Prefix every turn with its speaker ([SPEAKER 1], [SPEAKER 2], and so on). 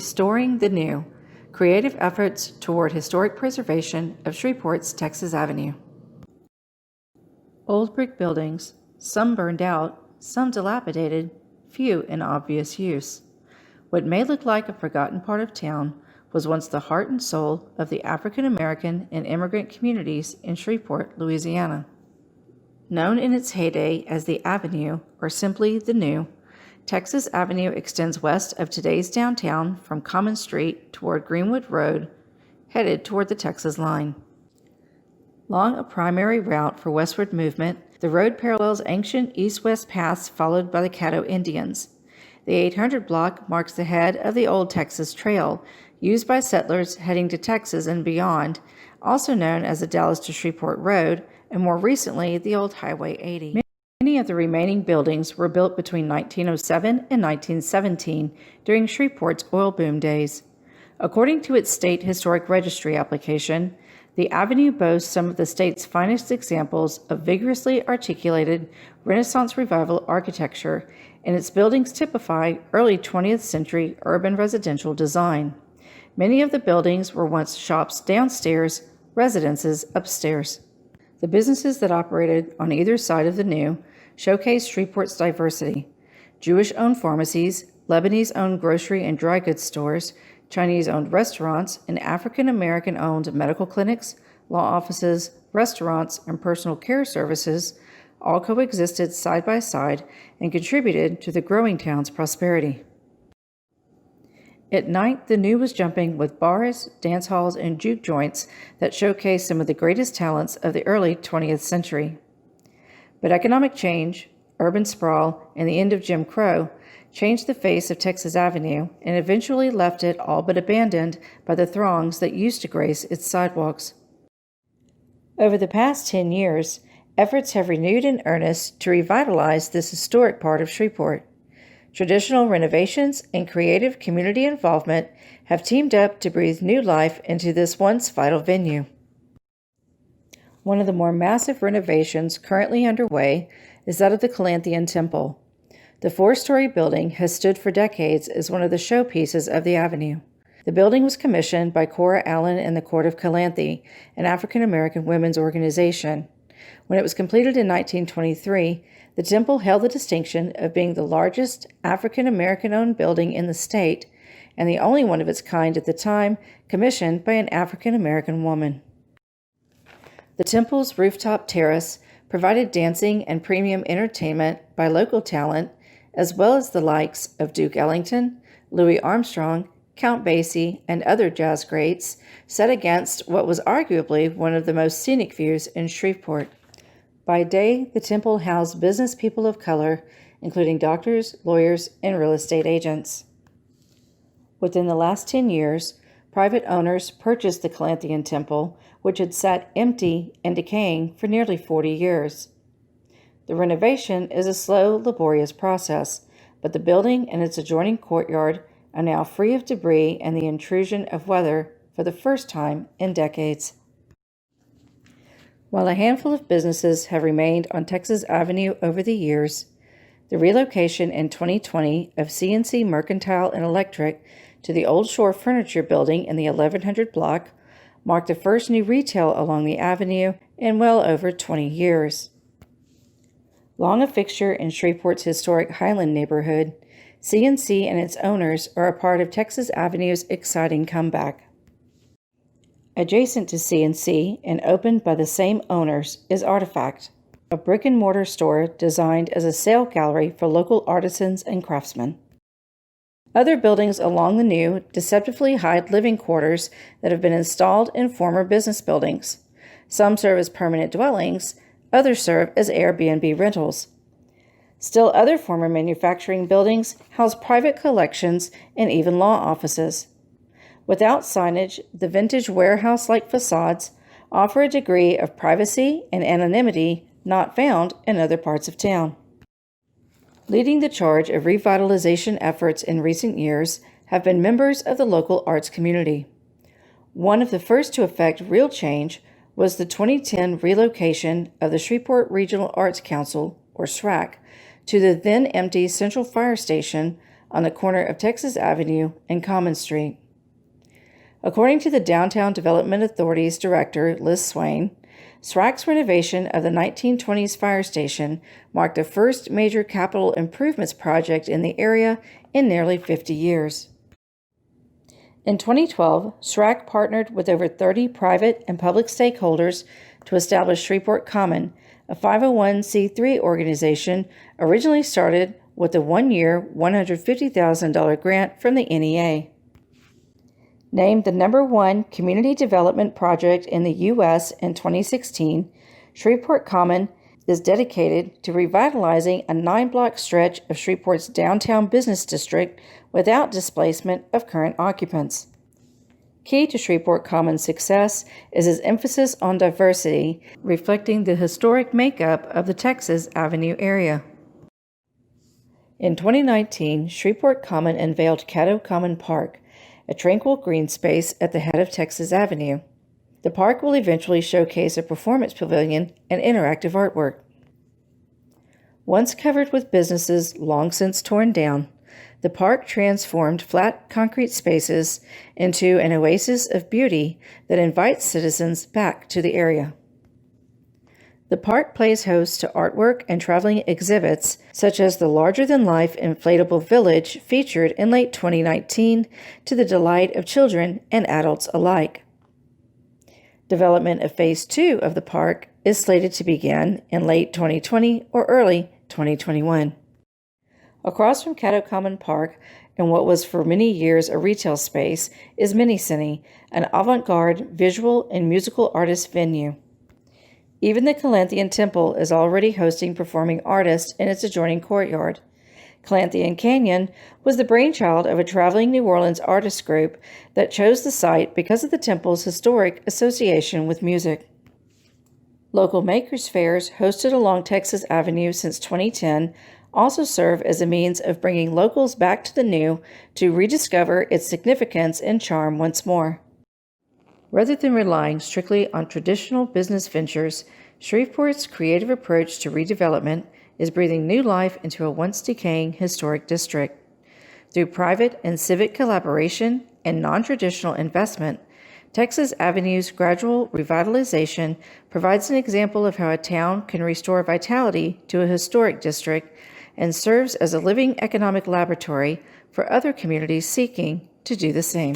[SPEAKER 1] Restoring the New, Creative Efforts Toward Historic Preservation of Shreveport's Texas Avenue. Old brick buildings, some burned out, some dilapidated, few in obvious use. What may look like a forgotten part of town was once the heart and soul of the African American and immigrant communities in Shreveport, Louisiana. Known in its heyday as the Avenue, or simply the New, Texas Avenue extends west of today's downtown from Common Street toward Greenwood Road, headed toward the Texas line. Long a primary route for westward movement, the road parallels ancient east-west paths followed by the Caddo Indians. The 800 block marks the head of the Old Texas Trail, used by settlers heading to Texas and beyond, also known as the Dallas to Shreveport Road, and more recently, the old Highway 80. Many of the remaining buildings were built between 1907 and 1917 during Shreveport's oil boom days. According to its state historic registry application, the avenue boasts some of the state's finest examples of vigorously articulated Renaissance Revival architecture, and its buildings typify early 20th century urban residential design. Many of the buildings were once shops downstairs, residences upstairs. The businesses that operated on either side of the New showcased Shreveport's diversity. Jewish-owned pharmacies, Lebanese-owned grocery and dry goods stores, Chinese-owned restaurants, and African-American-owned medical clinics, law offices, restaurants, and personal care services all coexisted side by side and contributed to the growing town's prosperity. At night, the New was jumping with bars, dance halls, and juke joints that showcased some of the greatest talents of the early 20th century. But economic change, urban sprawl, and the end of Jim Crow changed the face of Texas Avenue and eventually left it all but abandoned by the throngs that used to grace its sidewalks. Over the past 10 years, efforts have renewed in earnest to revitalize this historic part of Shreveport. Traditional renovations and creative community involvement have teamed up to breathe new life into this once vital venue. One of the more massive renovations currently underway is that of the Calanthian Temple. The 4-story building has stood for decades as one of the showpieces of the avenue. The building was commissioned by Cora Allen and the Court of Calanthi, an African-American women's organization. When it was completed in 1923, the temple held the distinction of being the largest African-American-owned building in the state and the only one of its kind at the time commissioned by an African-American woman. The temple's rooftop terrace provided dancing and premium entertainment by local talent, as well as the likes of Duke Ellington, Louis Armstrong, Count Basie, and other jazz greats, set against what was arguably one of the most scenic views in Shreveport. By day, the temple housed business people of color, including doctors, lawyers, and real estate agents. Within the last 10 years, private owners purchased the Calanthian Temple, which had sat empty and decaying for nearly 40 years. The renovation is a slow, laborious process, but the building and its adjoining courtyard are now free of debris and the intrusion of weather for the first time in decades. While a handful of businesses have remained on Texas Avenue over the years, the relocation in 2020 of C&C Mercantile and Electric to the Old Shore Furniture Building in the 1100 block marked the first new retail along the avenue in well over 20 years. Long a fixture in Shreveport's historic Highland neighborhood, C&C and its owners are a part of Texas Avenue's exciting comeback. Adjacent to C&C and opened by the same owners is Artifact, a brick-and-mortar store designed as a sale gallery for local artisans and craftsmen. Other buildings along the New deceptively hide living quarters that have been installed in former business buildings. Some serve as permanent dwellings, others serve as Airbnb rentals. Still other former manufacturing buildings house private collections and even law offices. Without signage, the vintage warehouse-like facades offer a degree of privacy and anonymity not found in other parts of town. Leading the charge of revitalization efforts in recent years have been members of the local arts community. One of the first to effect real change was the 2010 relocation of the Shreveport Regional Arts Council, or SRAC, to the then-empty Central Fire Station on the corner of Texas Avenue and Common Street. According to the Downtown Development Authority's director, Liz Swain, SRAC's renovation of the 1920s fire station marked the first major capital improvements project in the area in nearly 50 years. In 2012, SRAC partnered with over 30 private and public stakeholders to establish Shreveport Common, a 501c3 organization originally started with a one-year, $150,000 grant from the NEA. Named the #1 community development project in the U.S. in 2016, Shreveport Common is dedicated to revitalizing a 9-block stretch of Shreveport's downtown business district without displacement of current occupants. Key to Shreveport Common's success is its emphasis on diversity, reflecting the historic makeup of the Texas Avenue area. In 2019, Shreveport Common unveiled Caddo Common Park, a tranquil green space at the head of Texas Avenue. The park will eventually showcase a performance pavilion and interactive artwork. Once covered with businesses long since torn down, the park transformed flat concrete spaces into an oasis of beauty that invites citizens back to the area. The park plays host to artwork and traveling exhibits, such as the larger-than-life inflatable village featured in late 2019 to the delight of children and adults alike. Development of Phase 2 of the park is slated to begin in late 2020 or early 2021. Across from Caddo Common Park, in what was for many years a retail space, is Minicine, an avant-garde visual and musical artist venue. Even the Calanthian Temple is already hosting performing artists in its adjoining courtyard. Calanthian Canyon was the brainchild of a traveling New Orleans artist group that chose the site because of the temple's historic association with music. Local makers' fairs hosted along Texas Avenue since 2010 also serve as a means of bringing locals back to the new to rediscover its significance and charm once more. Rather than relying strictly on traditional business ventures, Shreveport's creative approach to redevelopment is breathing new life into a once decaying historic district. Through private and civic collaboration and non-traditional investment, Texas Avenue's gradual revitalization provides an example of how a town can restore vitality to a historic district and serves as a living economic laboratory for other communities seeking to do the same.